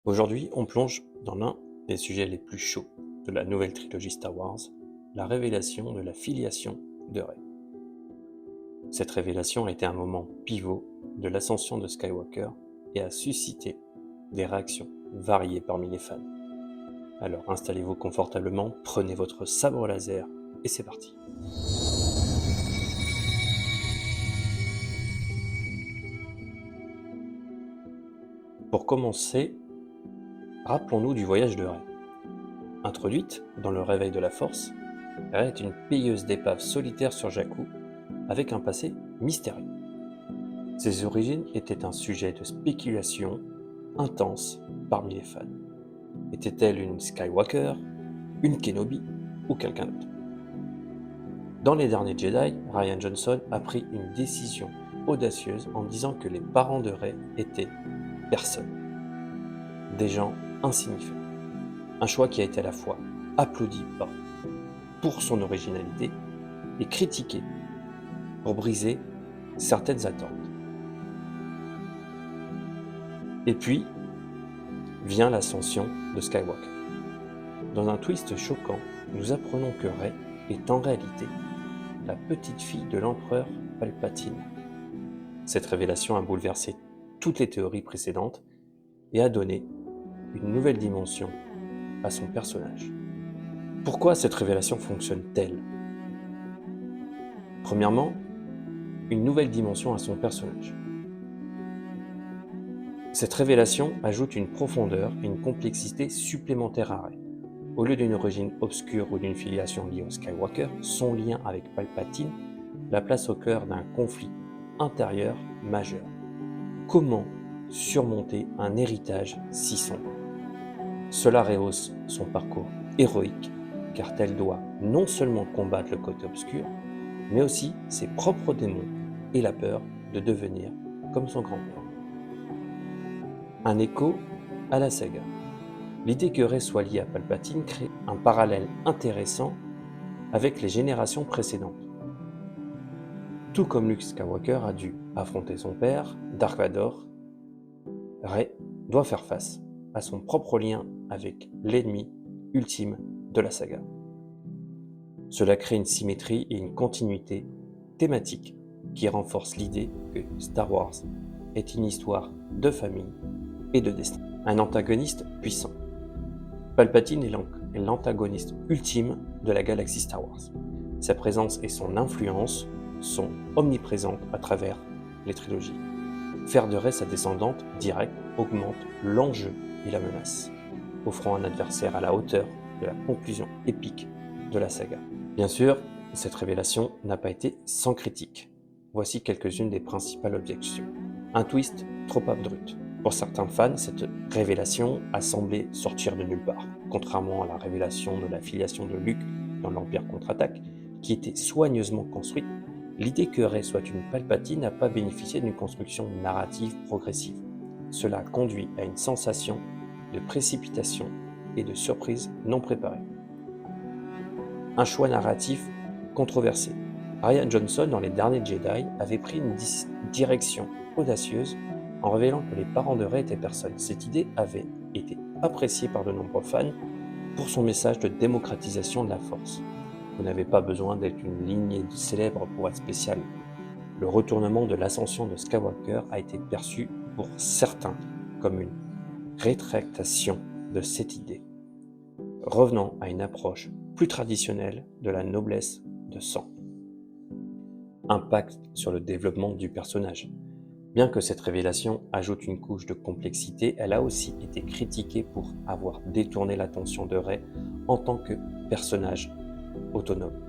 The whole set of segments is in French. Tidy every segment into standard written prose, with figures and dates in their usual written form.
Aujourd'hui, on plonge dans l'un des sujets les plus chauds de la nouvelle trilogie Star Wars, la révélation de la filiation de Rey. Cette révélation a été un moment pivot de l'ascension de Skywalker et a suscité des réactions variées parmi les fans. Alors installez-vous confortablement, prenez votre sabre laser et c'est parti. Pour commencer, rappelons-nous du voyage de Rey. Introduite dans le réveil de la Force, Rey est une pilleuse d'épaves solitaire sur Jakku avec un passé mystérieux. Ses origines étaient un sujet de spéculation intense parmi les fans. Était-elle une Skywalker, une Kenobi ou quelqu'un d'autre? Dans Les Derniers Jedi, Rian Johnson a pris une décision audacieuse en disant que les parents de Rey étaient personne, des gens insignifiants. Un choix qui a été à la fois applaudi pour son originalité et critiqué pour briser certaines attentes. Et puis, vient l'ascension de Skywalker. Dans un twist choquant, nous apprenons que Rey est en réalité la petite fille de l'empereur Palpatine. Cette révélation a bouleversé toutes les théories précédentes et a donné une nouvelle dimension à son personnage. Pourquoi cette révélation fonctionne-t-elle? Premièrement, une nouvelle dimension à son personnage. Cette révélation ajoute une profondeur et une complexité supplémentaires à Rey. Au lieu d'une origine obscure ou d'une filiation liée au Skywalker, son lien avec Palpatine la place au cœur d'un conflit intérieur majeur. Comment surmonter un héritage si sombre? Cela rehausse son parcours héroïque, car elle doit non seulement combattre le côté obscur, mais aussi ses propres démons et la peur de devenir comme son grand-père. Un écho à la saga. L'idée que Rey soit lié à Palpatine crée un parallèle intéressant avec les générations précédentes. Tout comme Luke Skywalker a dû affronter son père, Dark Vador, Rey doit faire face à son propre lien avec l'ennemi ultime de la saga. Cela crée une symétrie et une continuité thématique qui renforce l'idée que Star Wars est une histoire de famille et de destin. Un antagoniste puissant. Palpatine est l'antagoniste ultime de la galaxie Star Wars. Sa présence et son influence sont omniprésentes à travers les trilogies. Faire de Rey sa descendante directe augmente l'enjeu et la menace, offrant un adversaire à la hauteur de la conclusion épique de la saga. Bien sûr, cette révélation n'a pas été sans critique. Voici quelques-unes des principales objections. Un twist trop abrupt. Pour certains fans, cette révélation a semblé sortir de nulle part, contrairement à la révélation de la filiation de Luke dans l'Empire contre-attaque, qui était soigneusement construite. L'idée que Rey soit une Palpatine n'a pas bénéficié d'une construction narrative progressive. Cela a conduit à une sensation de précipitation et de surprise non préparée. Un choix narratif controversé. Rian Johnson, dans Les Derniers Jedi, avait pris une direction audacieuse en révélant que les parents de Rey étaient personne. Cette idée avait été appréciée par de nombreux fans pour son message de démocratisation de la Force. Vous n'avez pas besoin d'être une lignée célèbre pour être spécial. Le retournement de l'ascension de Skywalker a été perçu pour certains comme une rétractation de cette idée, revenant à une approche plus traditionnelle de la noblesse de sang. Impact sur le développement du personnage. Bien que cette révélation ajoute une couche de complexité, elle a aussi été critiquée pour avoir détourné l'attention de Rey en tant que personnage autonome.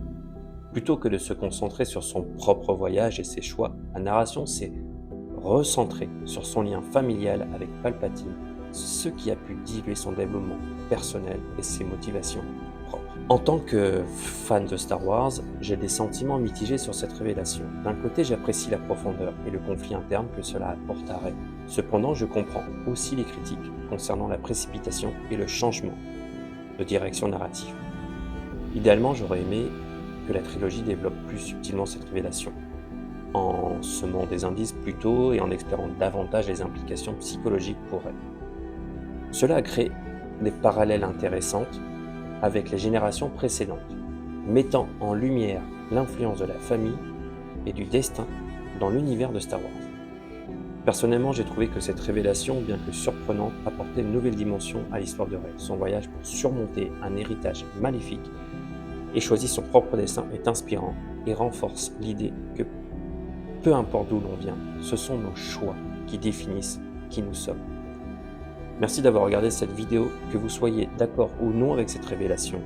Plutôt que de se concentrer sur son propre voyage et ses choix, la narration s'est recentrée sur son lien familial avec Palpatine, ce qui a pu diluer son développement personnel et ses motivations propres. En tant que fan de Star Wars, j'ai des sentiments mitigés sur cette révélation. D'un côté, j'apprécie la profondeur et le conflit interne que cela apporte à Rey. Cependant, je comprends aussi les critiques concernant la précipitation et le changement de direction narrative. Idéalement, j'aurais aimé que la trilogie développe plus subtilement cette révélation, en semant des indices plus tôt et en explorant davantage les implications psychologiques pour Rey. Cela a créé des parallèles intéressants avec les générations précédentes, mettant en lumière l'influence de la famille et du destin dans l'univers de Star Wars. Personnellement, j'ai trouvé que cette révélation, bien que surprenante, apportait une nouvelle dimension à l'histoire de Rey. Son voyage pour surmonter un héritage maléfique et choisir son propre destin est inspirant et renforce l'idée que peu importe d'où l'on vient, ce sont nos choix qui définissent qui nous sommes. Merci d'avoir regardé cette vidéo, que vous soyez d'accord ou non avec cette révélation.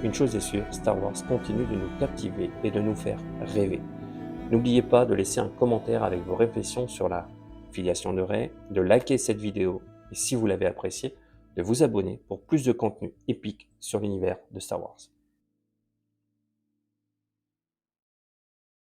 Une chose est sûre, Star Wars continue de nous captiver et de nous faire rêver. N'oubliez pas de laisser un commentaire avec vos réflexions sur la filiation de Rey, de liker cette vidéo et si vous l'avez appréciée, de vous abonner pour plus de contenu épique sur l'univers de Star Wars.